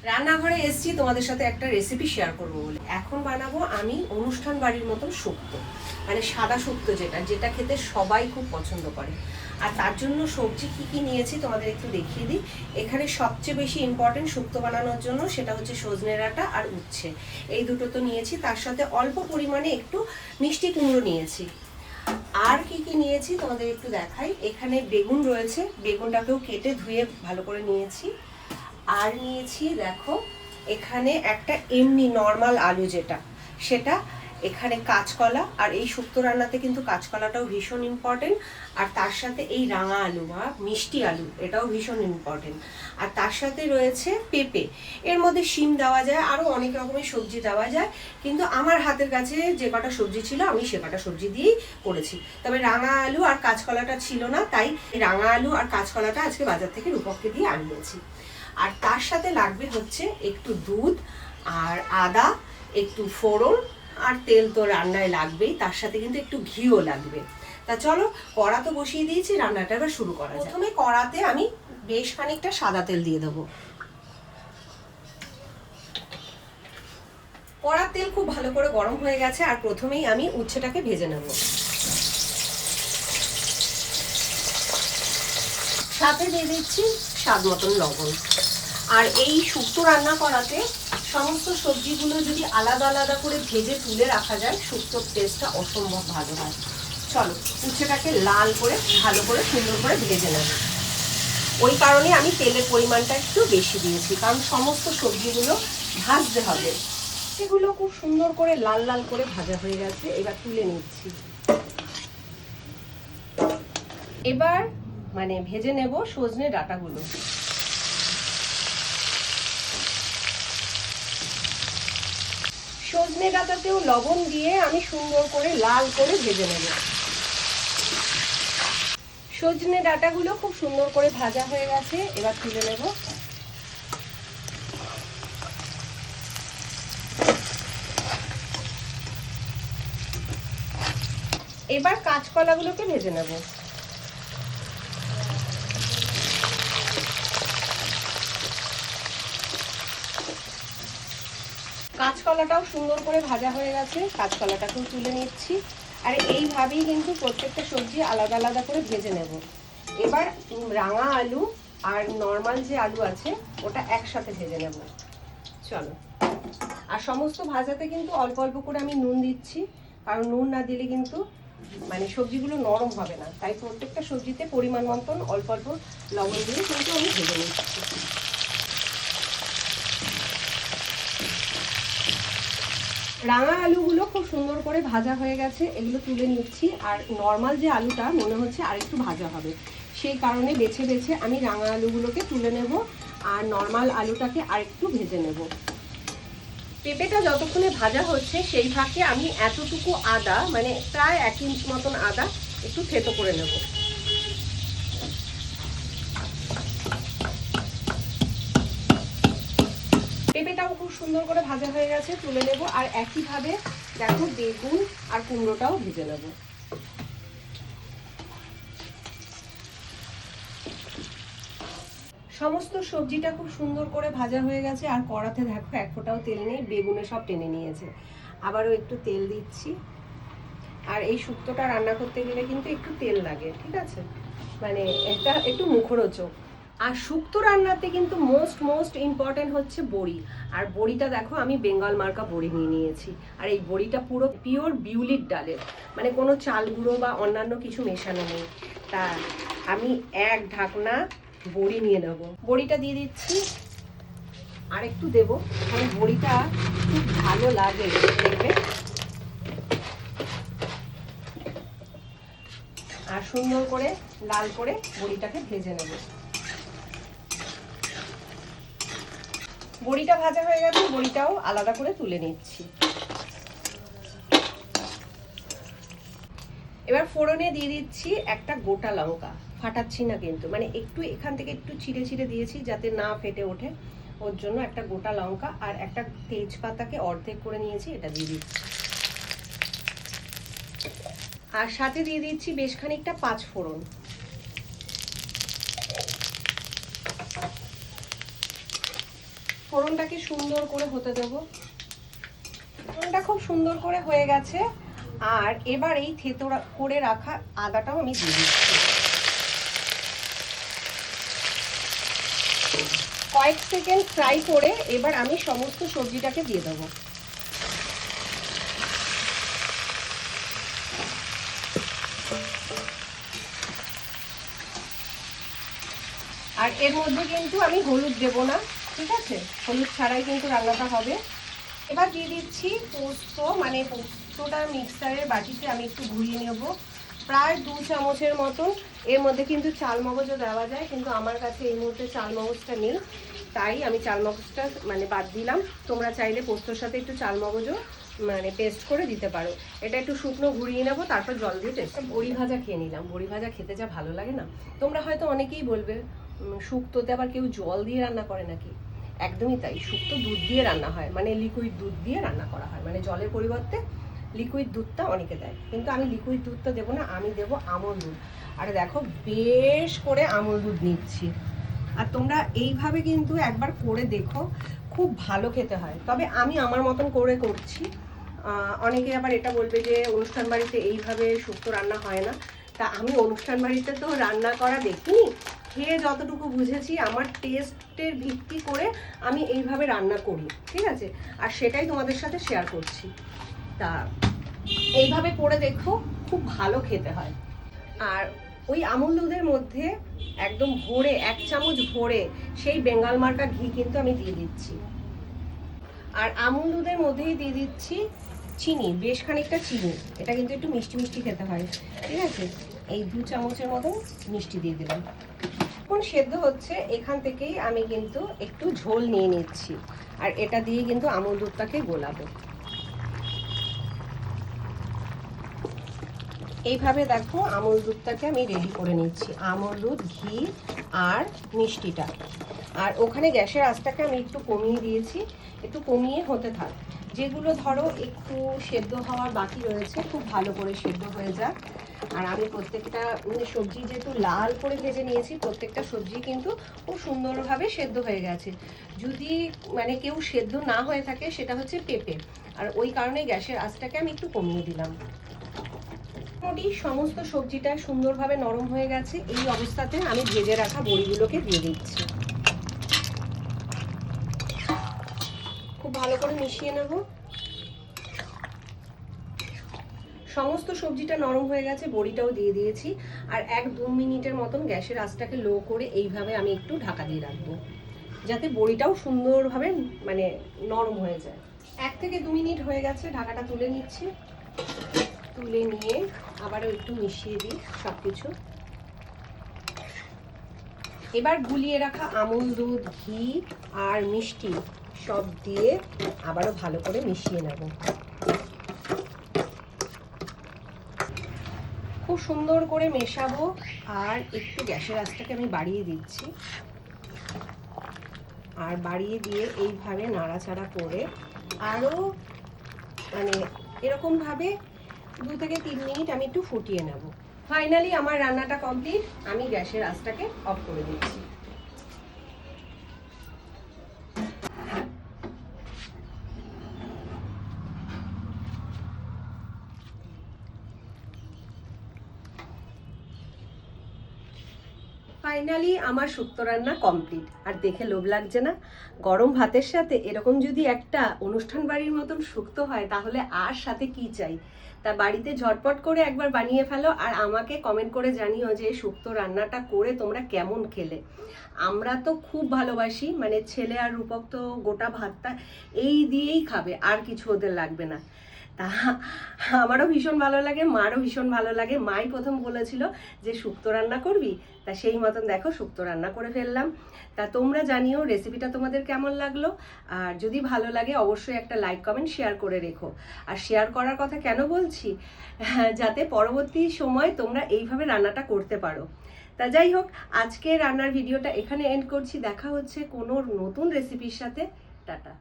রান্নাঘরে এসেছি তোমাদের সাথে একটা রেসিপি শেয়ার করব বলে। এখন বানাবো আমি অনুষ্ঠান বাড়ির মতন শুক্তো, মানে সাদা শুক্তো, যেটা খেতে সবাই খুব পছন্দ করে। আর তার জন্য সবজি কি কি নিয়েছি তোমাদের একটু দেখিয়ে দিই। এখানে সবচেয়ে বেশি ইম্পর্টেন্ট শুক্তো বানানোর জন্য সেটা হচ্ছে সজনে ডাঁটা আর উচ্ছে, এই দুটো তো নিয়েছি। তার সাথে অল্প পরিমাণে একটু মিষ্টি কুমড়ো নিয়েছি। আর কি কি নিয়েছি তোমাদের একটু দেখাই। এখানে বেগুন রয়েছে, বেগুনটাকেও কেটে ধুয়ে ভালো করে নিয়েছি। আর নিয়েছি দেখো এখানে একটা এমনি নর্মাল আলু, সেটা এখানে কাঁচকলা, আর এই শুক্তো রান্নাতে কিন্তু কাঁচকলাটাও ভীষণ ইম্পর্টেন্ট। আর তার সাথে এই রাঙা আলু বা মিষ্টি আলু, এটাও ভীষণ ইম্পর্টেন্ট। আর তার সাথে রয়েছে পেঁপে, এর মধ্যে শিম দেওয়া যায়, আরও অনেক রকমের সবজি দেওয়া যায়, কিন্তু আমার হাতের কাছে যে কটা সবজি ছিল আমি সে কটা সবজি দিয়েই করেছি। তবে রাঙা আলু আর কাঁচকলাটা ছিল না, তাই রাঙা আলু আর কাঁচকলাটা আজকে বাজার থেকে রূপককে দিয়ে আনিয়েছি। আর তার সাথে লাগবে হচ্ছে একটু দুধ আর আদা, একটু ফোড়ন, আর তেল তো রান্নায় লাগবেই, তার সাথে কিন্তু একটু ঘিও লাগবে। তা চলো, কড়া তো বসিয়ে দিয়েছি, রান্নাটা এবার শুরু করা যায়। প্রথমে কড়াতে আমি বেশ খানিকটা সাদা তেল দিয়ে দেবো। কড়ার তেল খুব ভালো করে গরম হয়ে গেছে, আর প্রথমেই আমি উচ্ছেটাকে ভেজে নেব। সাথে দিয়ে দিচ্ছি স্বাদ মতন লবণ। আর এই শুক্তো রান্না করাতে সমস্ত সবজিগুলো যদি আলাদা আলাদা করে ভেজে তুলে রাখা যায়, শুক্তোর টেস্টটা অসম্ভব ভালো হয়। চলো, উচ্ছেটাকে লাল করে ভালো করে সুন্দর করে ভেজে নেব। ওই কারণে আমি তেলের পরিমাণটা একটু বেশি দিয়েছি, কারণ সমস্ত সবজিগুলো ভাজতে হবে। সেগুলো খুব সুন্দর করে লাল লাল করে ভাজা হয়ে গেছে, এবার তুলে নিচ্ছি। এবার ভেজে নেব সজনে ডাঁটাগুলো। সজনে ডাঁটাতেও লবণ দিয়ে আমি সুন্দর করে লাল করে ভেজে নেব। সজনে ডাঁটাগুলো খুব সুন্দর করে ভাজা হয়ে গেছে, এবার তুলে নেব। এবার কাঁচকলাগুলোকে ভেজে নেব। কাঁচকলাটাও সুন্দর করে ভাজা হয়ে গেছে, কাঁচকলাটাকেও তুলে নিচ্ছি। আর এইভাবেই কিন্তু প্রত্যেকটা সবজি আলাদা আলাদা করে ভেজে নেব। এবার রাঙা আলু আর নর্মাল যে আলু আছে ওটা একসাথে ভেজে নেব। চলো, আর সমস্ত ভাজাতে কিন্তু অল্প অল্প করে আমি নুন দিচ্ছি, কারণ নুন না দিলে কিন্তু সবজিগুলো নরম হবে না, তাই প্রত্যেকটা সবজিতে পরিমাণ মতন অল্প অল্প লবণ দিয়ে কিন্তু আমি ভেজে নিচ্ছি। রাঙা আলুগুলো খুব সুন্দর করে ভাজা হয়ে গেছে, এগুলো তুলে নিচ্ছি। আর নর্মাল যে আলুটা মনে হচ্ছে আরেকটু ভাজা হবে, সেই কারণে বেছে বেছে আমি রাঙা আলুগুলোকে তুলে নেব, আর নর্মাল আলুটাকে আরেকটু ভেজে নেব। পেঁপেটা যতক্ষণে ভাজা হচ্ছে সেই ফাঁকে আমি এতটুকু আদা, প্রায় 1 ইঞ্চ মতন আদা একটু থেতো করে নেব। পেঁপেটাও খুব সুন্দর করে ভাজা হয়ে গেছে, তুলে নেব। আর একইভাবে দেখো বেগুন আর কুমড়োটাও ভেজে নেব। সমস্ত সবজিটা খুব সুন্দর করে ভাজা হয়ে গেছে, আর কড়াতে দেখো এক ফোঁটাও তেল নেই, বেগুনে সব টেনে নিয়েছে। আবারও একটু তেল দিচ্ছি। আর এই শুক্তোটা রান্না করতে গেলে কিন্তু একটু তেল লাগে, ঠিক আছে, এটা একটু মুখরোচক। আর শুক্তো রান্নাতে কিন্তু মোস্ট ইম্পর্টেন্ট হচ্ছে বড়ি। আর বড়িটা দেখো আমি বেঙ্গল মার্কা বড়ি নিয়ে নিয়েছি। আর এই বড়িটা পুরো পিওর বিউলির ডালের, কোনো চাল গুঁড়ো বা অন্যান্য কিছু মেশানো নেই। তা আমি 1 ঢাকনা বড়ি নিয়ে নেব। বড়িটা দিয়ে দিচ্ছি, আর একটু দেবো, কারণ বড়িটা খুব ভালো লাগে দেখবে। আর সুন্দর করে লাল করে বড়িটাকে ভেজে নেব। বড়িটা ভাজা হয়ে গেছে, বড়িটাও আলাদা করে তুলে নিচ্ছি। এবার ফোড়নে দিয়ে দিচ্ছি একটা গোটা লঙ্কা, ফাটাচ্ছি না কিন্তু, একটু এখান থেকে একটু ছিঁড়ে ছিঁড়ে দিয়েছি যাতে না ফেটে ওঠে, ওর জন্য একটা গোটা লঙ্কা। আর একটা তেজপাতাকে অর্ধেক করে নিয়েছি, এটা দিয়ে দিচ্ছি। আর সাথে দিয়ে দিচ্ছি বেশ খানিকটা 5 ফোড়ন। ফোড়নটাকে সুন্দর করে হতে দেবো। ফোড়নটা খুব সুন্দর করে হয়ে গেছে। আর এবার এই থেতো করে রাখা আদাটাও আমি দিয়ে দিচ্ছি। কয়েক সেকেন্ড ফ্রাই করে এবার আমি সমস্ত সবজিটাকে দিয়ে দেবো। আর এর মধ্যে কিন্তু আমি হলুদ দেব না, ঠিক আছে? হলুদ ছাড়াই কিন্তু রান্নাটা হবে। এবার দিয়ে দিচ্ছি পোস্ত, মানে পোস্তটা মিক্সারের বাটিতে আমি একটু ঘুরিয়ে নেব, প্রায় 2 চামচের মতন। এর মধ্যে কিন্তু চাল মগজও দেওয়া যায়, কিন্তু আমার কাছে এই মুহূর্তে চাল মগজটা নেই, তাই আমি চাল মগজটা মানে বাদ দিলাম। তোমরা চাইলে পোস্তর সাথে একটু চাল মগজও মানে পেস্ট করে দিতে পারো। এটা একটু শুকনো ঘুরিয়ে নেবো, তারপর জল দিয়ে টেস্ট। বড়ি ভাজা খেয়ে নিলাম। বড়ি ভাজা খেতে যা ভালো লাগে না। তোমরা হয়তো অনেকেই বলবে শুক্তোতে আবার কেউ জল দিয়ে রান্না করে নাকি। একদমই তাই, শুক্তো দুধ দিয়ে রান্না হয়, মানে লিকুইড দুধ দিয়ে রান্না করা হয়, মানে জলের পরিবর্তে লিকুইড দুধটা অনেকে দেয়, কিন্তু আমি লিকুইড দুধটা দেবো না, আমি দেবো আমল দুধ। আর দেখো বেশ করে আমল দুধ নিচ্ছি। আর তোমরা এইভাবে কিন্তু একবার করে দেখো, খুব ভালো খেতে হয়। তবে আমি আমার মতন করে করছি। অনেকে আবার এটা বলবে যে অনুষ্ঠান বাড়িতে এইভাবে শুক্তো রান্না হয় না। তা আমি অনুষ্ঠান বাড়িতে তো রান্না করা দেখিনি, খেয়ে যতটুকু বুঝেছি আমার টেস্টের ভিত্তি করে আমি এইভাবে রান্না করি, ঠিক আছে? আর সেটাই তোমাদের সাথে শেয়ার করছি। তা এইভাবে করে দেখো, খুব ভালো খেতে হয়। আর ওই আমুল দুধের মধ্যে একদম ভরে 1 চামচ ভরে সেই বেঙ্গল মার্কা ঘি কিন্তু আমি দিয়ে দিচ্ছি। আর আমুল দুধের মধ্যেই দিয়ে দিচ্ছি চিনি, বেশ খানিকটা চিনি। এটা কিন্তু একটু মিষ্টি মিষ্টি খেতে হয়, ঠিক আছে? এই 2 চামচের মতন মিষ্টি দিয়ে দিলাম। এখন সেদ্ধ হচ্ছে, এখান থেকেই আমি কিন্তু একটু ঝোল নিয়ে নিচ্ছি। আর এটা দিয়ে কিন্তু আমুল দুধটাকে গোলাবো। এইভাবে দেখো আমুল দুধটাকে আমি রেডি করে নিচ্ছি, আমুল দুধ, ঘি আর মিষ্টিটা। আর ওখানে গ্যাসের আঁচটাকে আমি একটু কমিয়ে দিয়েছি, একটু কমিয়ে হতে থাক। যেগুলো ধরো একটু সেদ্ধ হওয়ার বাকি রয়েছে, খুব ভালো করে সেদ্ধ হয়ে যাক। আর আমি প্রত্যেকটা সবজি যেহেতু লাল করে ভেজে নিয়েছি, প্রত্যেকটা সবজি কিন্তু খুব সুন্দরভাবে সেদ্ধ হয়ে গেছে। যদি মানে কেউ সেদ্ধ না হয়ে থাকে, সেটা হচ্ছে পেঁপে। আর ওই কারণে গ্যাসের আঁচটাকে আমি একটু কমিয়ে দিলাম। মোটামুটি সমস্ত সবজিটা সুন্দরভাবে নরম হয়ে গেছে। এই অবস্থাতে আমি ভেজে রাখা বড়িগুলোকে দিয়ে দিচ্ছি। খুব ভালো করে মিশিয়ে নেব। সমস্ত সবজিটা নরম হয়ে গেছে, বড়িটাও দিয়ে দিয়েছি। আর 1-2 মিনিটের মতন গ্যাসের আঁচটাকে লো করে এইভাবে আমি একটু ঢাকা দিয়ে রাখবো, যাতে বড়িটাও সুন্দরভাবে মানে নরম হয়ে যায়। 1 থেকে 2 মিনিট হয়ে গেছে, ঢাকাটা তুলে নিচ্ছি। তুলে নিয়ে আবারও একটু মিশিয়ে দিই সব কিছু। এবার গুলিয়ে রাখা আমুল দুধ, ঘি আর মিষ্টি সব দিয়ে আবারও ভালো করে মিশিয়ে নেব। খুব সুন্দর করে মেশাবো। আর একটু গ্যাসের আঁচটাকে আমি বাড়িয়ে দিচ্ছি। আর বাড়িয়ে দিয়ে এইভাবে নাড়াচাড়া করে আরও মানে এরকমভাবে 2 থেকে 3 মিনিট আমি একটু ফুটিয়ে নেব। ফাইনালি আমার রান্নাটা কমপ্লিট। আমি গ্যাসের আঁচটাকে অফ করে দিচ্ছি। ফাইনালি আমার শুক্তো রান্না কমপ্লিট। আর দেখে লোভ লাগছে না? গরম ভাতের সাথে এরকম যদি একটা অনুষ্ঠান বাড়ির মতন শুক্তো হয়, তাহলে আর সাথে কি চাই? তা বাড়িতে ঝটপট করে একবার বানিয়ে ফেলো। আর আমাকে কমেন্ট করে জানিও যে শুক্তো রান্নাটা করে তোমরা কেমন খেলে। আমরা তো খুব ভালোবাসি, মানে ছেলে আর রূপক তো গোটা ভাতটা এই দিয়েই খাবে, আর কিছু ওদের লাগবে না। তা আমারও ভীষণ ভালো লাগে, মারও ভীষণ ভালো লাগে। মাই প্রথম বলেছিল যে শুক্তো রান্না করবি, তা সেই মতন দেখো শুক্তো রান্না করে ফেললাম। তা তোমরা জানিও রেসিপিটা তোমাদের কেমন লাগলো। আর যদি ভালো লাগে অবশ্যই একটা লাইক, কমেন্ট, শেয়ার করে রেখো। আর শেয়ার করার কথা কেন বলছি, যাতে পরবর্তী সময় তোমরা এইভাবে রান্নাটা করতে পারো। তা যাই হোক, আজকে রান্নার ভিডিওটা এখানে এন্ড করছি। দেখা হচ্ছে কোনো নতুন রেসিপির সাথে। টাটা।